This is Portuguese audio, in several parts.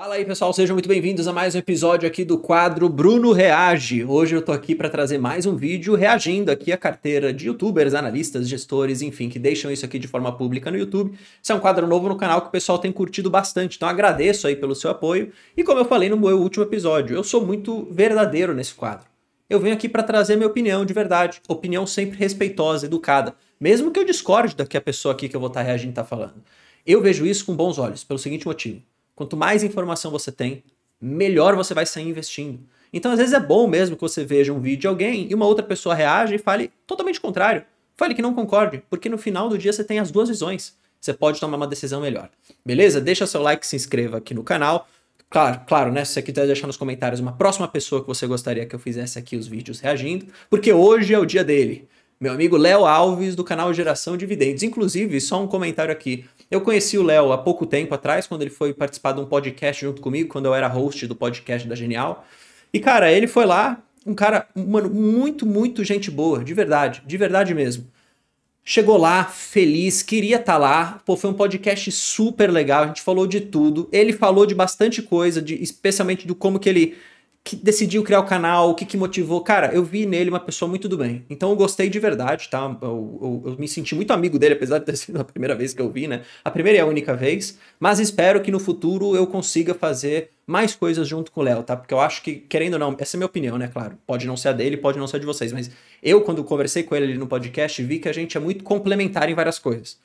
Fala aí pessoal, sejam muito bem-vindos a mais um episódio aqui do quadro Bruno Reage. Hoje eu tô aqui para trazer mais um vídeo reagindo aqui à carteira de youtubers, analistas, gestores, enfim, que deixam isso aqui de forma pública no YouTube. Isso é um quadro novo no canal que o pessoal tem curtido bastante, então agradeço aí pelo seu apoio. E como eu falei no meu último episódio, eu sou muito verdadeiro nesse quadro. Eu venho aqui para trazer minha opinião de verdade, opinião sempre respeitosa, educada, mesmo que eu discorde da que a pessoa aqui que eu vou estar reagindo está falando. Eu vejo isso com bons olhos, pelo seguinte motivo. Quanto mais informação você tem, melhor você vai sair investindo. Então, às vezes é bom mesmo que você veja um vídeo de alguém e uma outra pessoa reage e fale totalmente contrário. Fale que não concorde, porque no final do dia você tem as duas visões. Você pode tomar uma decisão melhor. Beleza? Deixa seu like, se inscreva aqui no canal. Claro, né? Se você quiser deixar nos comentários uma próxima pessoa que você gostaria que eu fizesse aqui os vídeos reagindo, porque hoje é o dia dele. Meu amigo Léo Alves, do canal Geração Dividendos. Inclusive, só um comentário aqui. Eu conheci o Léo há pouco tempo atrás, quando ele foi participar de um podcast junto comigo, quando eu era host do podcast da Genial. E, cara, ele foi lá, um cara, mano, muito gente boa, de verdade mesmo. Chegou lá, feliz, queria estar lá. Pô, foi um podcast super legal, a gente falou de tudo. Ele falou de bastante coisa, especialmente do como que ele decidiu criar o canal, o que motivou. Cara, eu vi nele uma pessoa muito do bem. Então eu gostei de verdade, tá? Eu me senti muito amigo dele, apesar de ter sido a primeira vez que eu vi, né? A primeira e a única vez. Mas espero que no futuro eu consiga fazer mais coisas junto com o Léo, tá? Porque eu acho que, querendo ou não, essa é a minha opinião, né? Claro, pode não ser a dele, pode não ser a de vocês. Mas eu, quando conversei com ele ali no podcast, vi que a gente é muito complementar em várias coisas.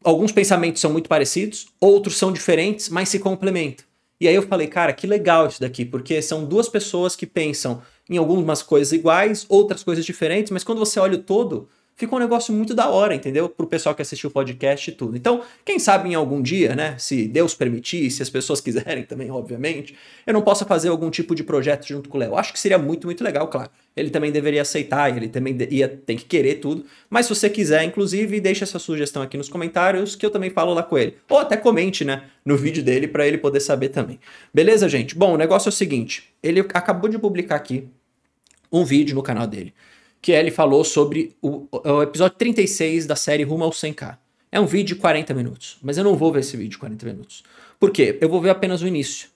Alguns pensamentos são muito parecidos, outros são diferentes, mas se complementam. E aí eu falei, cara, que legal isso daqui, porque são duas pessoas que pensam em algumas coisas iguais, outras coisas diferentes, mas quando você olha o todo, fica um negócio muito da hora, entendeu? Pro pessoal que assistiu o podcast e tudo. Então, quem sabe em algum dia, né, se Deus permitir, se as pessoas quiserem também, obviamente, eu não possa fazer algum tipo de projeto junto com o Léo. Acho que seria muito legal, claro. Ele também deveria aceitar, ele também tem que querer tudo. Mas se você quiser, inclusive, deixa essa sugestão aqui nos comentários que eu também falo lá com ele. Ou até comente, né, no vídeo dele para ele poder saber também. Beleza, gente? Bom, o negócio é o seguinte. Ele acabou de publicar aqui um vídeo no canal dele, que ele falou sobre o episódio 36 da série Rumo ao 100k. É um vídeo de 40 minutos, mas eu não vou ver esse vídeo de 40 minutos. Por quê? Eu vou ver apenas o início.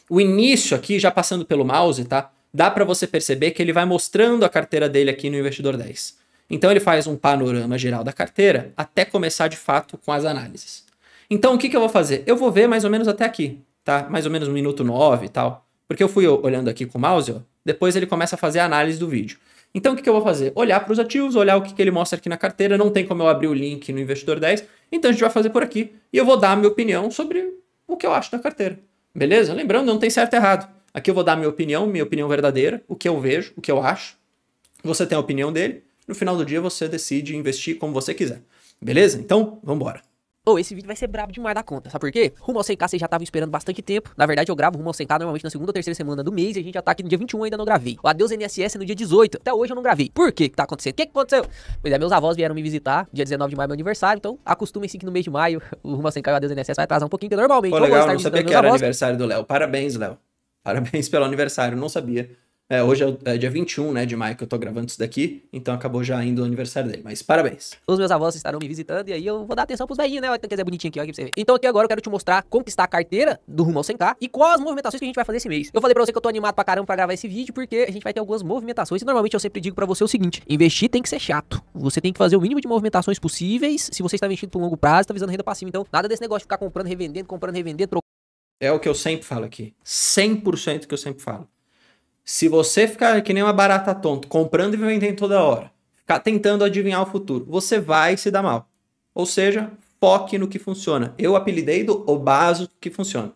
O início aqui, já passando pelo mouse, tá? Dá para você perceber que ele vai mostrando a carteira dele aqui no Investidor 10. Então ele faz um panorama geral da carteira até começar de fato com as análises. Então o que eu vou fazer? Eu vou ver mais ou menos até aqui, tá? Mais ou menos no minuto 9 e tal. Porque eu fui olhando aqui com o mouse, ó, depois ele começa a fazer a análise do vídeo. Então o que eu vou fazer? Olhar para os ativos, olhar o que ele mostra aqui na carteira, não tem como eu abrir o link no Investidor 10, então a gente vai fazer por aqui. E eu vou dar a minha opinião sobre o que eu acho da carteira. Beleza? Lembrando, não tem certo e errado. Aqui eu vou dar minha opinião verdadeira, o que eu vejo, o que eu acho. Você tem a opinião dele, no final do dia você decide investir como você quiser. Beleza? Então, vamos embora. Esse vídeo vai ser brabo demais da conta, sabe por quê? Rumo ao 100k vocês já estavam esperando bastante tempo. Na verdade, eu gravo Rumo ao 100k normalmente na segunda ou terceira semana do mês e a gente já tá aqui no dia 21 e ainda não gravei. O Adeus NSS é no dia 18, até hoje eu não gravei. Por quê? O que tá acontecendo? O que aconteceu? Pois é, meus avós vieram me visitar, dia 19 de maio é meu aniversário, então acostumem-se que no mês de maio o Rumo ao 100k e o Adeus NSS vai atrasar um pouquinho, porque normalmente Pô, eu vou legal, estar não sabia visitando que meus era avós. aniversário do Léo. Parabéns, Léo. Parabéns pelo aniversário, não sabia. Hoje é dia 21, né, de maio que eu tô gravando isso daqui, então acabou já indo o aniversário dele, mas parabéns. Os meus avós estarão me visitando e aí eu vou dar atenção pros velhinhos, né? Olha que é bonitinho aqui, ó, aqui pra você ver. Então aqui agora eu quero te mostrar como que está a carteira do Rumo ao 100k e quais as movimentações que a gente vai fazer esse mês. Eu falei pra você que eu tô animado pra caramba pra gravar esse vídeo porque a gente vai ter algumas movimentações e normalmente eu sempre digo pra você o seguinte: investir tem que ser chato. Você tem que fazer o mínimo de movimentações possíveis se você está investindo por longo prazo, tá visando renda passiva. Então nada desse negócio de ficar comprando, revendendo, trocando. É o que eu sempre falo aqui, 100% que eu sempre falo. Se você ficar que nem uma barata tonta, comprando e vendendo toda hora, ficar tentando adivinhar o futuro, você vai se dar mal. Ou seja, foque no que funciona. Eu apelidei o básico que funciona.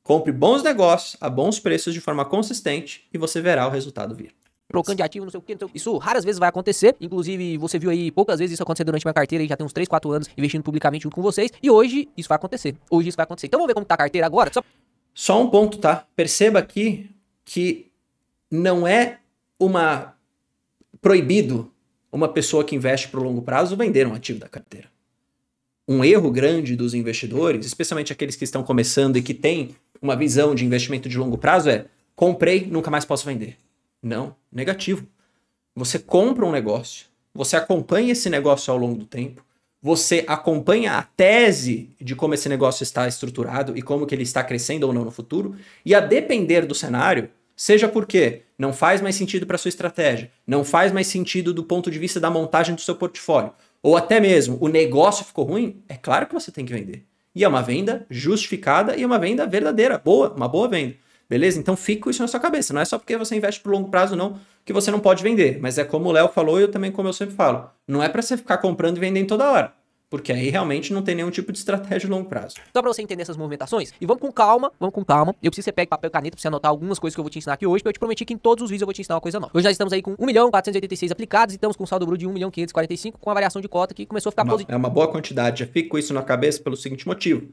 Compre bons negócios a bons preços de forma consistente e você verá o resultado vir. Trocando de ativo, não sei o que. Isso raras vezes vai acontecer. Inclusive, você viu aí poucas vezes isso acontecer durante minha carteira. E já tem uns 3, 4 anos investindo publicamente junto com vocês. E hoje isso vai acontecer. Então vamos ver como tá a carteira agora. Só um ponto, tá? Perceba aqui que não é proibido uma pessoa que investe por longo prazo vender um ativo da carteira. Um erro grande dos investidores, especialmente aqueles que estão começando e que têm uma visão de investimento de longo prazo, é: comprei, nunca mais posso vender. Não, negativo. Você compra um negócio, você acompanha esse negócio ao longo do tempo, você acompanha a tese de como esse negócio está estruturado e como que ele está crescendo ou não no futuro, e a depender do cenário, seja porque não faz mais sentido para sua estratégia, não faz mais sentido do ponto de vista da montagem do seu portfólio, ou até mesmo o negócio ficou ruim, é claro que você tem que vender. E é uma venda justificada e é uma venda verdadeira, boa, uma boa venda. Beleza? Então fica isso na sua cabeça. Não é só porque você investe por longo prazo, não, que você não pode vender. Mas é como o Léo falou e eu também, como eu sempre falo, não é para você ficar comprando e vendendo toda hora. Porque aí realmente não tem nenhum tipo de estratégia de longo prazo. Só pra você entender essas movimentações. E vamos com calma, vamos com calma. Eu preciso que você pegue papel e caneta pra você anotar algumas coisas que eu vou te ensinar aqui hoje, porque eu te prometi que em todos os vídeos eu vou te ensinar uma coisa nova. Hoje nós estamos aí com 1.486 aplicados e estamos com um saldo bruto de 1.545 com a variação de cota que começou a ficar positiva. É uma boa quantidade. Já fico com isso na cabeça pelo seguinte motivo.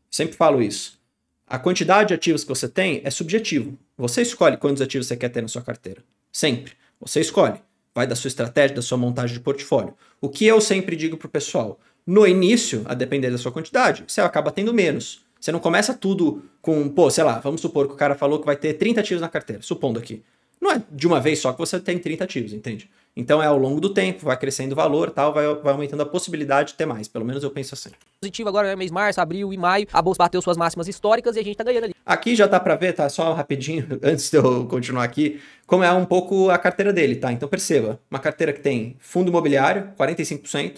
Sempre falo isso. A quantidade de ativos que você tem é subjetivo. Você escolhe quantos ativos você quer ter na sua carteira. Sempre. Você escolhe. Vai da sua estratégia, da sua montagem de portfólio. O que eu sempre digo pro pessoal, no início, a depender da sua quantidade, você acaba tendo menos. Você não começa tudo com, sei lá, vamos supor que o cara falou que vai ter 30 ativos na carteira, supondo aqui. Não é de uma vez só que você tem 30 ativos, entende? Então é ao longo do tempo, vai crescendo o valor, tal, vai aumentando a possibilidade de ter mais. Pelo menos eu penso assim. Positivo agora é mês de março, abril e maio, a bolsa bateu suas máximas históricas e a gente tá ganhando ali. Aqui já dá pra ver, tá? Só rapidinho, antes de eu continuar aqui, como é um pouco a carteira dele, tá? Então perceba, uma carteira que tem fundo imobiliário, 45%,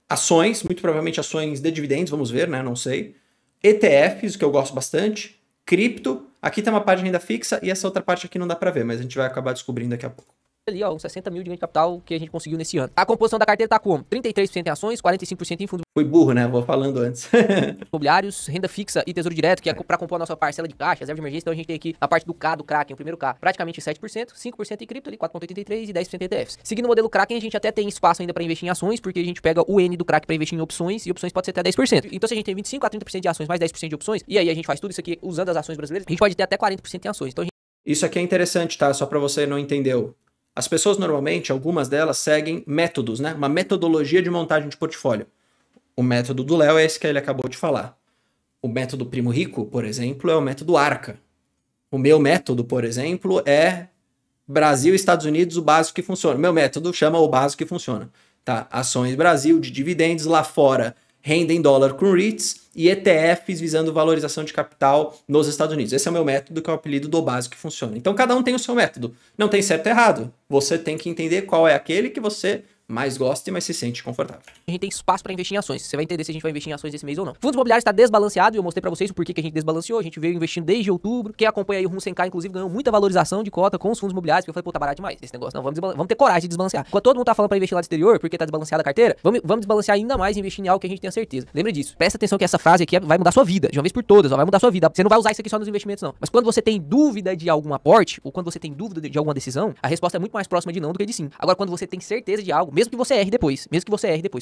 ações, muito provavelmente ações de dividendos, vamos ver, né? Não sei. ETFs, que eu gosto bastante, cripto, aqui tem uma parte de renda fixa e essa outra parte aqui não dá pra ver, mas a gente vai acabar descobrindo daqui a pouco. Ali, ó, uns 60 mil de ganho de capital que a gente conseguiu nesse ano. A composição da carteira tá como? 33% em ações, 45% em fundos Fui burro, né? Vou falando antes. imobiliários, renda fixa e tesouro direto, que é para compor a nossa parcela de caixa, reserva de emergência. Então a gente tem aqui a parte do K, do Kraken, o primeiro K, praticamente 7%, 5% em cripto ali, 4,83% e 10% em ETFs. Seguindo o modelo Kraken, a gente até tem espaço ainda para investir em ações, porque a gente pega o N do Kraken para investir em opções, e opções pode ser até 10%. Então se a gente tem 25 a 30% de ações mais 10% de opções, e aí a gente faz tudo isso aqui usando as ações brasileiras, a gente pode ter até 40% em ações. Então, Isso aqui é interessante, tá? Só para você não entendeu. As pessoas normalmente, algumas delas seguem métodos, né? Uma metodologia de montagem de portfólio. O método do Léo é esse que ele acabou de falar. O método Primo Rico, por exemplo, é o método Arca. O meu método, por exemplo, é Brasil e Estados Unidos, o básico que funciona. O meu método chama o básico que funciona. Tá? Ações Brasil, de dividendos lá fora, renda em dólar com REITs e ETFs visando valorização de capital nos Estados Unidos. Esse é o meu método, que é o apelido do básico que funciona. Então cada um tem o seu método. Não tem certo e errado. Você tem que entender qual é aquele que você mais gosta e mais se sente confortável. a gente tem espaço para investir em ações. Você vai entender se a gente vai investir em ações esse mês ou não. Fundos imobiliários está desbalanceado e eu mostrei para vocês o porquê que a gente desbalanceou. A gente veio investindo desde outubro. Quem acompanha aí o Rumo 100K, inclusive, ganhou muita valorização de cota com os fundos imobiliários. Porque eu falei, pô, tá barato demais esse negócio. Não, vamos ter coragem de desbalancear. Quando todo mundo tá falando para investir lá do exterior, porque tá desbalanceada a carteira, vamos desbalancear ainda mais e investir em algo que a gente tenha certeza. Lembra disso. Presta atenção que essa frase aqui vai mudar sua vida. De uma vez por todas, ó, vai mudar sua vida. Você não vai usar isso aqui só nos investimentos, não. Mas quando você tem dúvida de algum aporte, ou quando você tem dúvida de alguma decisão, a resposta é muito mais próxima de não do que de sim. Agora, quando você tem certeza de algo, mesmo que você erre depois,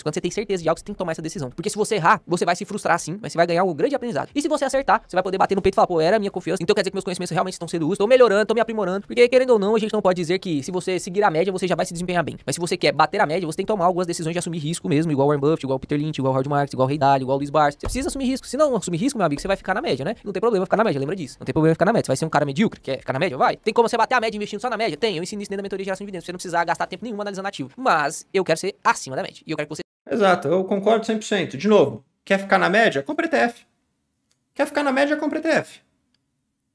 quando você tem certeza de algo, você tem que tomar essa decisão. Porque se você errar, você vai se frustrar sim, mas você vai ganhar um grande aprendizado. E se você acertar, você vai poder bater no peito e falar, pô, era a minha confiança, então quer dizer que meus conhecimentos realmente estão sendo úteis, tô melhorando, tô me aprimorando. Porque, querendo ou não, a gente não pode dizer que se você seguir a média, você já vai se desempenhar bem. Mas se você quer bater a média, você tem que tomar algumas decisões de assumir risco mesmo, igual Warren Buffett, igual Peter Lynch, igual Howard Marks, igual Ray Dalio, igual Luiz Barsi. Você precisa assumir risco. Se não assumir risco, meu amigo, você vai ficar na média, né? Não tem problema ficar na média, lembra disso. Não tem problema ficar na média. Você vai ser um cara medíocre, quer ficar na média? Vai. Tem como você bater a média investindo só na média? Tem. Eu ensino isso dentro da mentoria de geração de dividendos. Você não precisa gastar tempo nenhum analisando ativo. Mas eu quero ser acima da média. E eu quero que você... Exato, eu concordo 100%. De novo, quer ficar na média? Compra ETF. Quer ficar na média? Compra ETF.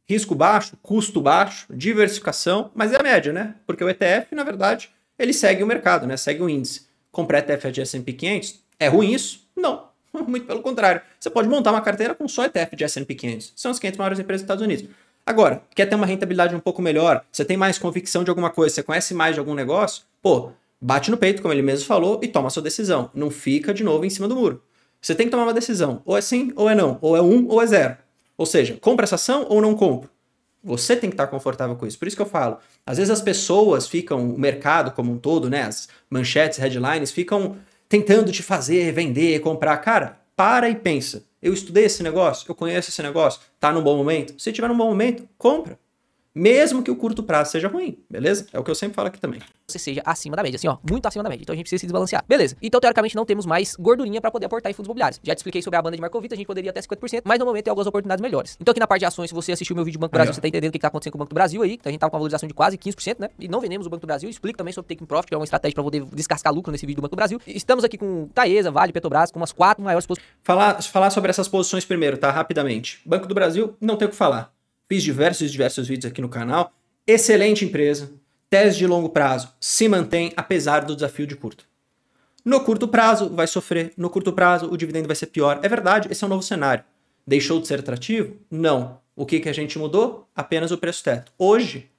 Risco baixo, custo baixo, diversificação, mas é a média, né? Porque o ETF, na verdade, ele segue o mercado, né? Segue o índice. Comprar ETF de S&P 500, é ruim isso? Não. Muito pelo contrário. Você pode montar uma carteira com só ETF de S&P 500. São as 500 maiores empresas dos Estados Unidos. Agora, quer ter uma rentabilidade um pouco melhor? Você tem mais convicção de alguma coisa? Você conhece mais de algum negócio? Pô, bate no peito, como ele mesmo falou, e toma a sua decisão. Não fica de novo em cima do muro. Você tem que tomar uma decisão. Ou é sim, ou é não. Ou é 1 ou é 0. Ou seja, compra essa ação ou não compra. Você tem que estar confortável com isso. Por isso que eu falo. Às vezes as pessoas ficam, o mercado como um todo, né? As manchetes, headlines, ficam tentando te fazer, vender, comprar. Cara, para e pensa. Eu estudei esse negócio, eu conheço esse negócio, tá num bom momento? Se tiver num bom momento, compra. mesmo que o curto prazo seja ruim, beleza? É o que eu sempre falo aqui também. Você seja acima da média, assim, ó, muito acima da média. Então a gente precisa se desbalancear. Beleza. Então, teoricamente, não temos mais gordurinha pra poder aportar em fundos imobiliários. Já te expliquei sobre a banda de Markowitz, a gente poderia até 50%, mas no momento tem algumas oportunidades melhores. Então, aqui na parte de ações, se você assistiu meu vídeo do Banco do Brasil, você tá entendendo o que tá acontecendo com o Banco do Brasil aí, que a gente tava com uma valorização de quase 15%, né? E não vendemos o Banco do Brasil. Explico também sobre taking profit, que é uma estratégia pra poder descascar lucro nesse vídeo do Banco do Brasil. E estamos aqui com Taesa, Vale, Petrobras, com umas 4 maiores posições. Falar sobre essas posições primeiro, tá? Rapidamente. Banco do Brasil, não tem o que falar. Fiz diversos vídeos aqui no canal. Excelente empresa. Tese de longo prazo se mantém apesar do desafio de curto. No curto prazo vai sofrer, no curto prazo o dividendo vai ser pior. É verdade, esse é um novo cenário. Deixou de ser atrativo? Não. O que a gente mudou? Apenas o preço teto. Hoje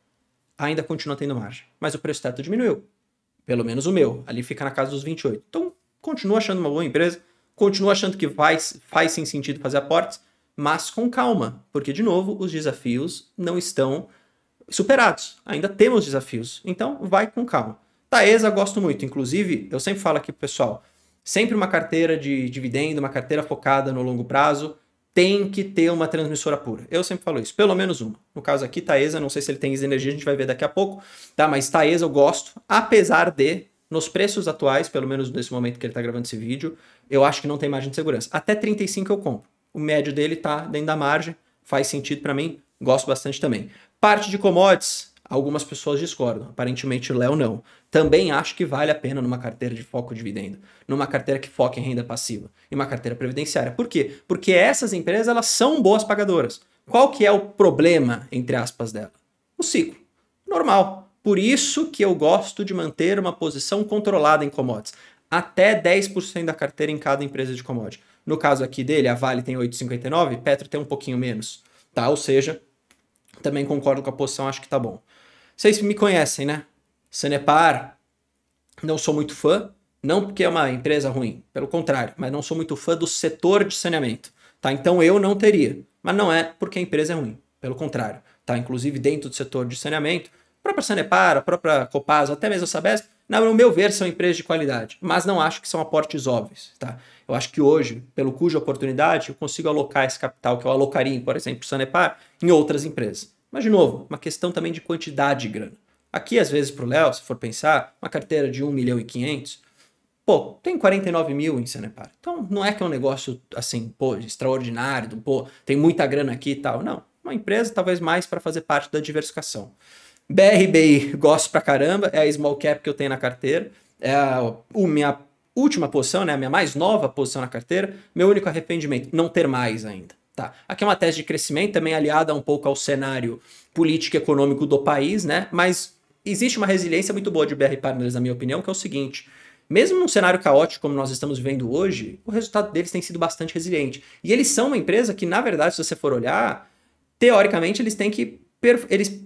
ainda continua tendo margem, mas o preço teto diminuiu. Pelo menos o meu, ali fica na casa dos 28. Então, continuo achando uma boa empresa, continuo achando que faz sim sentido fazer aportes, mas com calma, porque de novo os desafios não estão superados. Ainda temos desafios. Então, vai com calma. Taesa, gosto muito. Inclusive, eu sempre falo aqui pro pessoal, sempre uma carteira de dividendo, uma carteira focada no longo prazo, tem que ter uma transmissora pura. Eu sempre falo isso, pelo menos uma. No caso aqui, Taesa, não sei se ele tem energia, a gente vai ver daqui a pouco, tá? Mas Taesa eu gosto, apesar de, nos preços atuais, pelo menos nesse momento que ele tá gravando esse vídeo, eu acho que não tem margem de segurança. Até 35 eu compro. O médio dele tá dentro da margem, faz sentido para mim, gosto bastante também. Parte de commodities, algumas pessoas discordam. Aparentemente o Léo não. Também acho que vale a pena numa carteira de foco dividendo, numa carteira que foca em renda passiva, e uma carteira previdenciária. Por quê? Porque essas empresas elas são boas pagadoras. Qual que é o problema, entre aspas, dela? O ciclo. Normal. Por isso que eu gosto de manter uma posição controlada em commodities. Até 10% da carteira em cada empresa de commodity. No caso aqui dele, a Vale tem 8,59, Petro tem um pouquinho menos. Tá? Ou seja, também concordo com a posição, acho que tá bom. Vocês me conhecem, né? Sanepar, não sou muito fã, não porque é uma empresa ruim, pelo contrário, mas não sou muito fã do setor de saneamento, tá? Então eu não teria, mas não é porque a empresa é ruim, pelo contrário, tá? Inclusive dentro do setor de saneamento, a própria Sanepar, a própria Copasa, até mesmo a Sabesp, no meu ver são empresas de qualidade, mas não acho que são aportes óbvios, tá? Eu acho que hoje, pelo cuja oportunidade, eu consigo alocar esse capital que eu alocaria, por exemplo, Sanepar, em outras empresas. Mas, de novo, uma questão também de quantidade de grana. Aqui, às vezes, para o Léo, se for pensar, uma carteira de 1,5 milhão, pô, tem 49 mil em Sanepar. Então, não é que é um negócio, assim, pô, extraordinário, pô, tem muita grana aqui e tal. Não, uma empresa talvez mais para fazer parte da diversificação. BRBI, gosto pra caramba, é a small cap que eu tenho na carteira, é a minha última posição, né, a minha mais nova posição na carteira, meu único arrependimento, não ter mais ainda. Tá. Aqui é uma tese de crescimento, também aliada um pouco ao cenário político e econômico do país, né? Mas existe uma resiliência muito boa de BR Partners, na minha opinião, que é o seguinte: mesmo num cenário caótico como nós estamos vivendo hoje, o resultado deles tem sido bastante resiliente. E eles são uma empresa que, na verdade, se você for olhar, teoricamente eles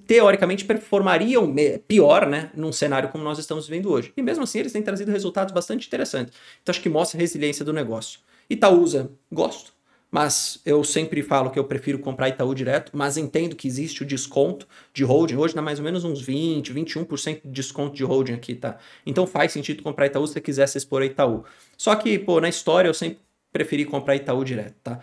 teoricamente performariam pior, né, num cenário como nós estamos vivendo hoje. E mesmo assim eles têm trazido resultados bastante interessantes. Então acho que mostra a resiliência do negócio. Itaúsa, gosto. Mas eu sempre falo que eu prefiro comprar Itaú direto, mas entendo que existe o desconto de holding. Hoje dá mais ou menos uns 20, 21% de desconto de holding aqui, tá? Então faz sentido comprar Itaú se você quiser se expor a Itaú. Só que, pô, na história eu sempre preferi comprar Itaú direto, tá?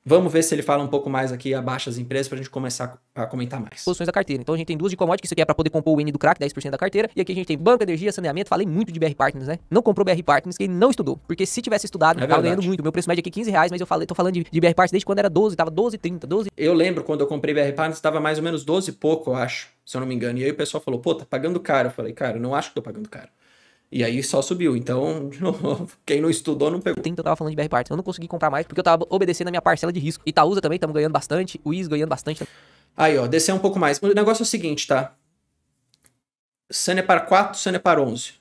Vamos ver se ele fala um pouco mais aqui abaixo das empresas pra gente começar a comentar mais. Posições da carteira. Então a gente tem duas de commodity, que isso aqui é pra poder compor o N do crack, 10% da carteira. E aqui a gente tem banco, energia, saneamento. Falei muito de BR Partners, né? Não comprou BR Partners, que ele não estudou. Porque se tivesse estudado, tava ganhando muito. Meu preço médio aqui é 15 reais, mas tô falando de BR Partners desde quando era 12, tava 12, 30, 12. Eu lembro quando eu comprei BR Partners, tava mais ou menos 12 e pouco, eu acho, se eu não me engano. E aí o pessoal falou, pô, tá pagando caro. Eu falei, cara, eu não acho que tô pagando caro. E aí só subiu. Então, de novo, quem não estudou não pegou. Eu tava falando de BR Partners. Eu não consegui comprar mais porque eu tava obedecendo a minha parcela de risco. Itaúsa também, estamos ganhando bastante. O IS ganhando bastante. Aí, ó, descer um pouco mais. O negócio é o seguinte, tá? Sanepar 4, Sanepar 11.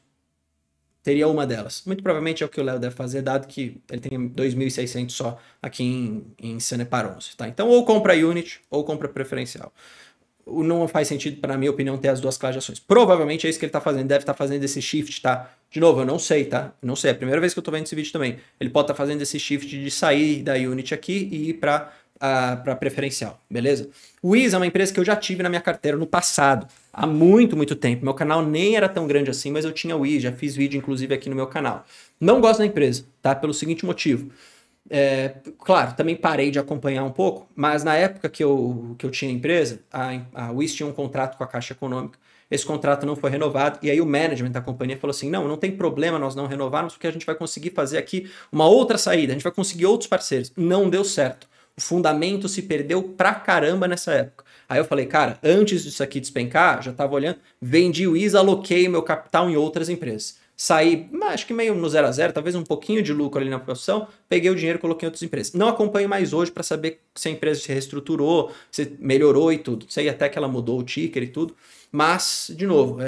Teria uma delas. Muito provavelmente é o que o Léo deve fazer, dado que ele tem 2.600 só aqui em Sanepar 11, tá? Então, ou compra unit, ou compra preferencial. Não faz sentido, na minha opinião, ter as duas classes de ações. Provavelmente é isso que ele está fazendo. Deve estar fazendo esse shift, tá? De novo, eu não sei, tá? Não sei. É a primeira vez que eu tô vendo esse vídeo também. Ele pode estar fazendo esse shift de sair da Unity aqui e ir para preferencial, beleza? O Wiz é uma empresa que eu já tive na minha carteira no passado, há muito, muito tempo. Meu canal nem era tão grande assim, mas eu tinha o Wiz, já fiz vídeo inclusive aqui no meu canal. Não gosto da empresa, tá? Pelo seguinte motivo. Claro, também parei de acompanhar um pouco, mas na época que eu tinha empresa, a Wiz tinha um contrato com a Caixa Econômica, esse contrato não foi renovado, e aí o management da companhia falou assim, não tem problema nós não renovarmos, porque a gente vai conseguir fazer aqui uma outra saída, a gente vai conseguir outros parceiros. Não deu certo. O fundamento se perdeu pra caramba nessa época. Aí eu falei, cara, antes disso aqui despencar, já tava olhando, vendi o Wiz, aloquei meu capital em outras empresas. Saí, acho que meio no 0 a 0, talvez um pouquinho de lucro ali na posição, peguei o dinheiro e coloquei em outras empresas. Não acompanho mais hoje para saber se a empresa se reestruturou, se melhorou e tudo. Sei até que ela mudou o ticker e tudo, mas, de novo,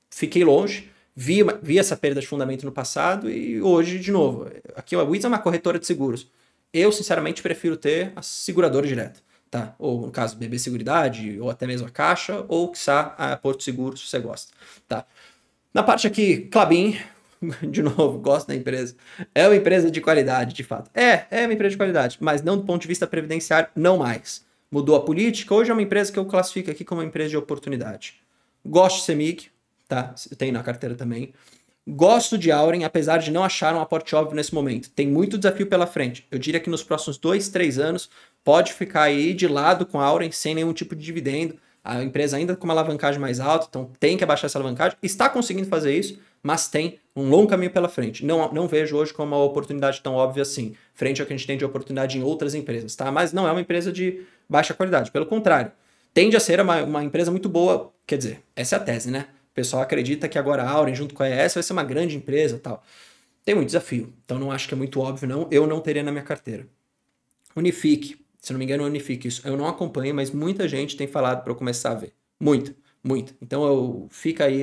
fiquei longe, vi essa perda de fundamento no passado e hoje, de novo, aqui a Wiz é uma corretora de seguros. Eu, sinceramente, prefiro ter a seguradora direta, tá? Ou, no caso, BB Seguridade, ou até mesmo a Caixa, ou, quiçá, a Porto Seguro, se você gosta, tá? Na parte aqui, Klabin, de novo, gosto da empresa. É uma empresa de qualidade, de fato. É uma empresa de qualidade, mas não do ponto de vista previdenciário, não mais. Mudou a política, hoje é uma empresa que eu classifico aqui como uma empresa de oportunidade. Gosto de CEMIG, tá? Eu tenho na carteira também. Gosto de Auren, apesar de não achar um aporte óbvio nesse momento. Tem muito desafio pela frente. Eu diria que nos próximos 2, 3 anos, pode ficar aí de lado com a Auren, sem nenhum tipo de dividendo. A empresa ainda com uma alavancagem mais alta, então tem que abaixar essa alavancagem. Está conseguindo fazer isso, mas tem um longo caminho pela frente. Não vejo hoje como uma oportunidade tão óbvia assim, frente ao que a gente tem de oportunidade em outras empresas, tá? Mas não é uma empresa de baixa qualidade, pelo contrário. Tende a ser uma empresa muito boa, quer dizer, essa é a tese, né? O pessoal acredita que agora a Auren, junto com a ES, vai ser uma grande empresa e tal. Tem muito desafio, então não acho que é muito óbvio, não. Eu não teria na minha carteira. Unifique. Se não me engano, Unifique. Isso eu não acompanho, mas muita gente tem falado para eu começar a ver. Muita. Então fica aí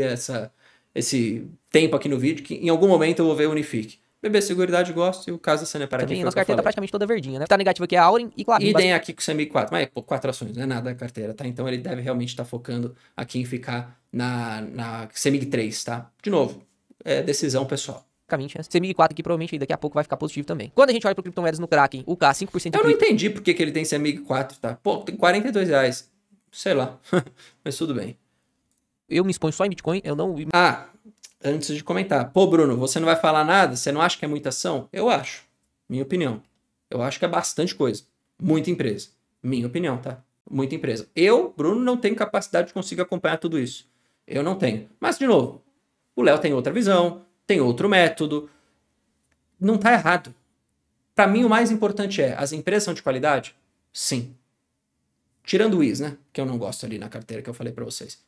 esse tempo aqui no vídeo que em algum momento eu vou ver Unifique. BB Seguridade gosto e o caso da Sanepar aqui. Também, nossa carteira tá praticamente toda verdinha, né? Tá negativo aqui é a Auren e Klabin. E tem aqui com o CMI 4, mas 4 ações, não é nada da carteira, tá? Então ele deve realmente estar focando aqui em ficar na CMI 3, tá? De novo, é decisão pessoal. CMI 4 aqui provavelmente daqui a pouco vai ficar positivo também. Quando a gente olha pro criptomoedas no Kraken, o K 5% de Eu não entendi por que ele tem CMI 4, tá? Pô, tem R$42. Sei lá. Mas tudo bem. Eu me exponho só em Bitcoin, eu não... Antes de comentar. Pô, Bruno, você não vai falar nada? Você não acha que é muita ação? Eu acho. Minha opinião. Eu acho que é bastante coisa. Muita empresa. Minha opinião, tá? Muita empresa. Eu, Bruno, não tenho capacidade de conseguir acompanhar tudo isso. Eu não tenho. Mas, de novo, o Léo tem outra visão, tem outro método. Não tá errado. Para mim, o mais importante é, as empresas são de qualidade? Sim. Tirando o Wiz, né? Que eu não gosto ali na carteira que eu falei para vocês.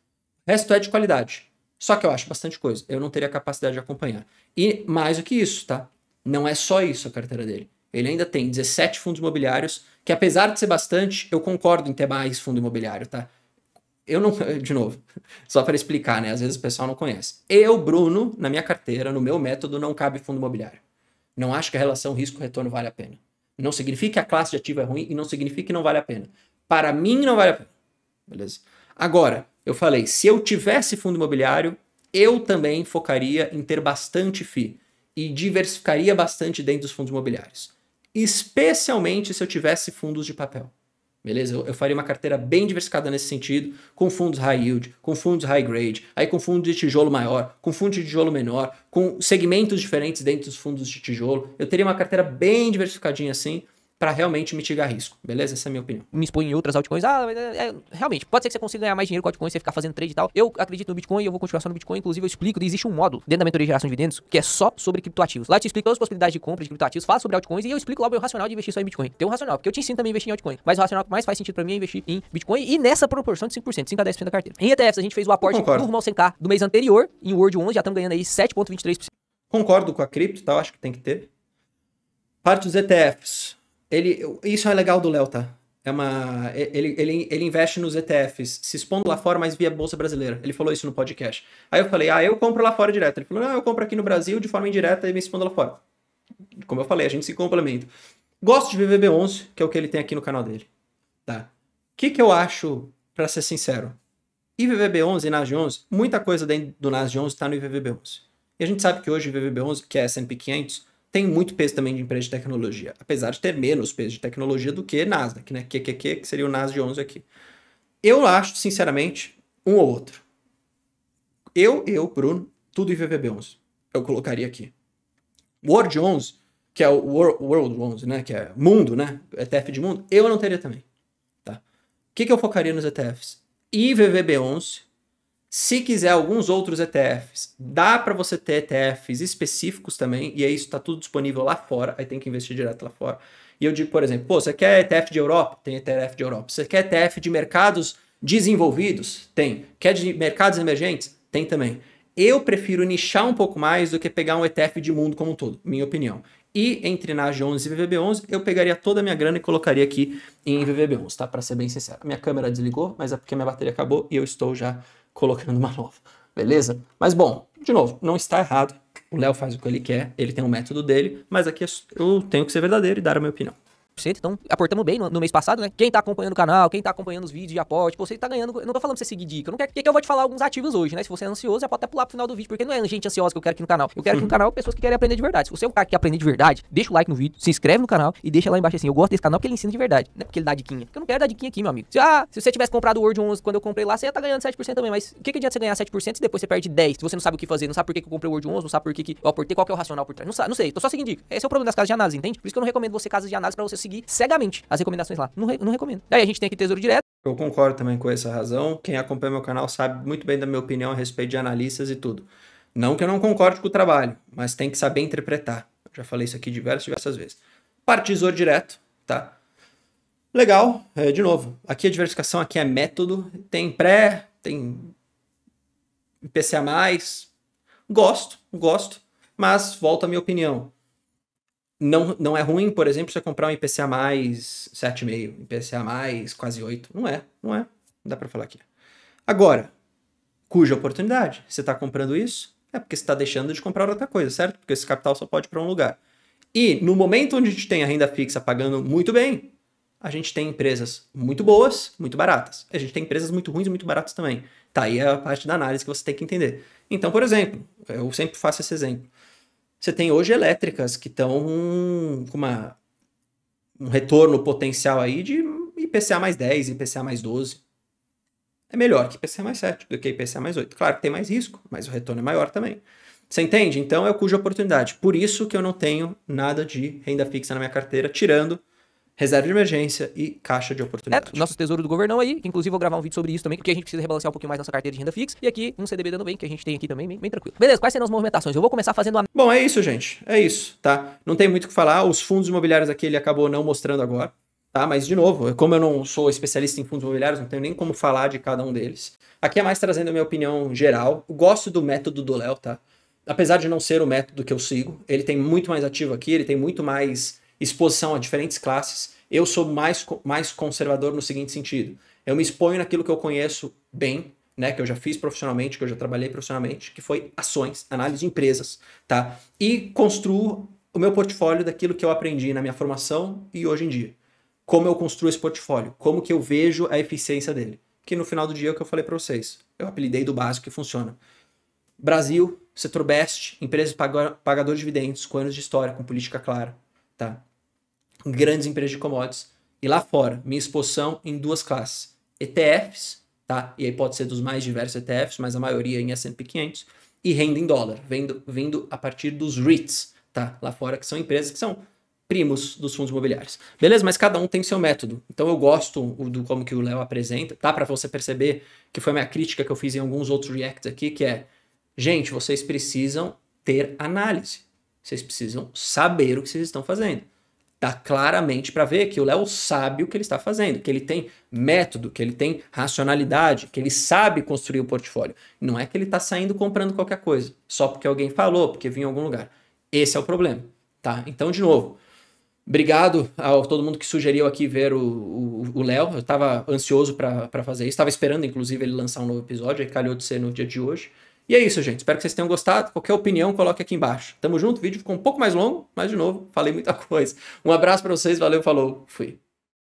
O resto é de qualidade. Só que eu acho bastante coisa. Eu não teria capacidade de acompanhar. E mais do que isso, tá? Não é só isso a carteira dele. Ele ainda tem 17 fundos imobiliários, que apesar de ser bastante, eu concordo em ter mais fundo imobiliário, tá? Eu não... De novo, só para explicar, né? Às vezes o pessoal não conhece. Eu, Bruno, na minha carteira, no meu método, não cabe fundo imobiliário. Não acho que a relação risco-retorno vale a pena. Não significa que a classe de ativo é ruim e não significa que não vale a pena. Para mim, não vale a pena. Beleza? Agora, eu falei, se eu tivesse fundo imobiliário, eu também focaria em ter bastante FII e diversificaria bastante dentro dos fundos imobiliários. Especialmente se eu tivesse fundos de papel. Beleza? Eu faria uma carteira bem diversificada nesse sentido, com fundos high yield, com fundos high grade, aí com fundos de tijolo maior, com fundos de tijolo menor, com segmentos diferentes dentro dos fundos de tijolo. Eu teria uma carteira bem diversificadinha assim, para realmente mitigar risco, beleza? Essa é a minha opinião. Me expõe em outras altcoins. Realmente, pode ser que você consiga ganhar mais dinheiro com altcoins, você ficar fazendo trade e tal. Eu acredito no Bitcoin e eu vou continuar só no Bitcoin. Inclusive, eu explico, existe um módulo dentro da mentoria de geração de dividendos que é só sobre criptoativos. Lá eu te explico todas as possibilidades de compra de criptoativos, falo sobre altcoins e eu explico lá o meu racional de investir só em Bitcoin. Tem um racional, porque eu te ensino também a investir em altcoin. Mas o racional que mais faz sentido para mim é investir em Bitcoin e nessa proporção de 5%, 5 a 10% da carteira. Em ETFs, a gente fez o aporte do rumo ao 100k do mês anterior, em Word 11, já estamos ganhando aí 7,23%. Concordo com a cripto, tá? Eu acho que tem que ter. Parte dos ETFs. Isso é legal do Léo, tá? Ele investe nos ETFs, se expondo lá fora, mas via Bolsa Brasileira. Ele falou isso no podcast. Aí eu falei, eu compro lá fora direto. Ele falou, não, eu compro aqui no Brasil de forma indireta e me expondo lá fora. Como eu falei, a gente se complementa. Gosto de VVB11, que é o que ele tem aqui no canal dele. Tá? O que eu acho, pra ser sincero? IVVB11 e NASD11, muita coisa dentro do NASD11 está no IVVB11. E a gente sabe que hoje o IVVB11, que é S&P 500, tem muito peso também de empresa de tecnologia, apesar de ter menos peso de tecnologia do que Nasdaq, né? Que seria o NASD11 aqui. Eu acho, sinceramente, um ou outro. Eu, Bruno, tudo IVVB11. Eu colocaria aqui. Word 11, que é o World 11, né? Que é mundo, né? ETF de mundo, eu não teria também. Tá? O que eu focaria nos ETFs? IVVB11. Se quiser alguns outros ETFs, dá para você ter ETFs específicos também, e aí isso está tudo disponível lá fora, aí tem que investir direto lá fora. E eu digo, por exemplo, pô, você quer ETF de Europa? Tem ETF de Europa. Você quer ETF de mercados desenvolvidos? Tem. Quer de mercados emergentes? Tem também. Eu prefiro nichar um pouco mais do que pegar um ETF de mundo como um todo, minha opinião. E entre NAG11 e VVB11, eu pegaria toda a minha grana e colocaria aqui em VVB11, tá? Para ser bem sincero. Minha câmera desligou, mas é porque minha bateria acabou e eu estou já colocando uma nova, beleza? Mas bom, de novo, não está errado. O Léo faz o que ele quer, ele tem um método dele, mas aqui eu tenho que ser verdadeiro e dar a minha opinião. Então, aportamos bem no mês passado, né? Quem tá acompanhando o canal, quem tá acompanhando os vídeos de aporte, você tá ganhando. Eu não tô falando pra você seguir dica. Eu não quero que eu vou te falar alguns ativos hoje, né? Se você é ansioso, você pode até pular pro final do vídeo, porque não é gente ansiosa que eu quero aqui no canal. Eu quero aqui no canal pessoas que querem aprender de verdade. Se você é um cara que quer aprender de verdade, deixa o like no vídeo, se inscreve no canal e deixa lá embaixo assim. Eu gosto desse canal porque ele ensina de verdade, não é porque ele dá diquinha. Porque eu não quero dar diquinha aqui, meu amigo. Se você tivesse comprado o Word 11 quando eu comprei lá, você ia tá ganhando 7% também. Mas o que adianta você ganhar 7% se depois você perde 10%? Se você não sabe o que fazer, não sabe por que eu comprei o Word 11, não sabe por que eu aportei, qual que é o racional por trás. Não sei, tô só seguindo dica. Esse é o problema das casas de análise, entende? Por isso que eu não recomendo você casas de análise pra você seguir cegamente as recomendações lá. Não recomendo. Aí a gente tem aqui Tesouro Direto. Eu concordo também com essa razão. Quem acompanha meu canal sabe muito bem da minha opinião a respeito de analistas e tudo. Não que eu não concorde com o trabalho, mas tem que saber interpretar. Eu já falei isso aqui diversas vezes. Parte Tesouro Direto, tá? Legal, de novo, aqui a diversificação aqui é método, tem pré, tem IPCA+, gosto, mas volta a minha opinião. Não é ruim, por exemplo, você comprar um IPCA mais 7,5, IPCA mais quase 8. Não é. Não dá pra falar aqui. Agora, cuja oportunidade? Você está comprando isso? É porque você está deixando de comprar outra coisa, certo? Porque esse capital só pode ir para um lugar. E no momento onde a gente tem a renda fixa pagando muito bem, a gente tem empresas muito boas, muito baratas. A gente tem empresas muito ruins e muito baratas também. Tá aí a parte da análise que você tem que entender. Então, por exemplo, eu sempre faço esse exemplo. Você tem hoje elétricas que estão com um retorno potencial aí de IPCA mais 10, IPCA mais 12. É melhor que IPCA mais 7 do que IPCA mais 8. Claro que tem mais risco, mas o retorno é maior também. Você entende? Então é o cuja oportunidade. Por isso que eu não tenho nada de renda fixa na minha carteira, tirando reserva de emergência e caixa de oportunidade. Nosso tesouro do governão aí, que inclusive vou gravar um vídeo sobre isso também, porque a gente precisa rebalancear um pouquinho mais nossa carteira de renda fixa. E aqui um CDB dando bem, que a gente tem aqui também, bem tranquilo. Beleza, quais serão as movimentações? Eu vou começar fazendo uma... Bom, é isso, gente. É isso, tá? Não tem muito o que falar. Os fundos imobiliários aqui ele acabou não mostrando agora, tá? Mas, de novo, como eu não sou especialista em fundos imobiliários, não tenho nem como falar de cada um deles. Aqui é mais trazendo a minha opinião geral. Eu gosto do método do Léo, tá? Apesar de não ser o método que eu sigo, ele tem muito mais ativo aqui, ele tem muito mais exposição a diferentes classes. Eu sou mais conservador no seguinte sentido. Eu me exponho naquilo que eu conheço bem, né, que eu já fiz profissionalmente, que eu já trabalhei profissionalmente, que foi ações, análise de empresas, tá? E construo o meu portfólio daquilo que eu aprendi na minha formação e hoje em dia. Como eu construo esse portfólio, como que eu vejo a eficiência dele. Que no final do dia é o que eu falei para vocês. Eu apelidei do básico que funciona. Brasil, setor best, empresas pagador de dividendos, com anos de história, com política clara, tá? Grandes empresas de commodities. E lá fora, minha exposição em duas classes. ETFs, tá? E aí pode ser dos mais diversos ETFs, mas a maioria em S&P 500. E renda em dólar, vindo a partir dos REITs, tá? Lá fora, que são empresas que são primos dos fundos imobiliários. Beleza? Mas cada um tem seu método. Então eu gosto do como que o Léo apresenta. Dá para você perceber que foi a minha crítica que eu fiz em alguns outros reacts aqui, que é, gente, vocês precisam ter análise. Vocês precisam saber o que vocês estão fazendo. Dá claramente para ver que o Léo sabe o que ele está fazendo, que ele tem método, que ele tem racionalidade, que ele sabe construir o portfólio. Não é que ele está saindo comprando qualquer coisa, só porque alguém falou, porque vinha em algum lugar. Esse é o problema, tá? Então, de novo, obrigado a todo mundo que sugeriu aqui ver o Léo. Eu estava ansioso para fazer isso, estava esperando, inclusive, ele lançar um novo episódio, aí calhou de ser no dia de hoje. E é isso, gente. Espero que vocês tenham gostado. Qualquer opinião, coloque aqui embaixo. Tamo junto. O vídeo ficou um pouco mais longo, mas, de novo, falei muita coisa. Um abraço para vocês. Valeu, falou. Fui.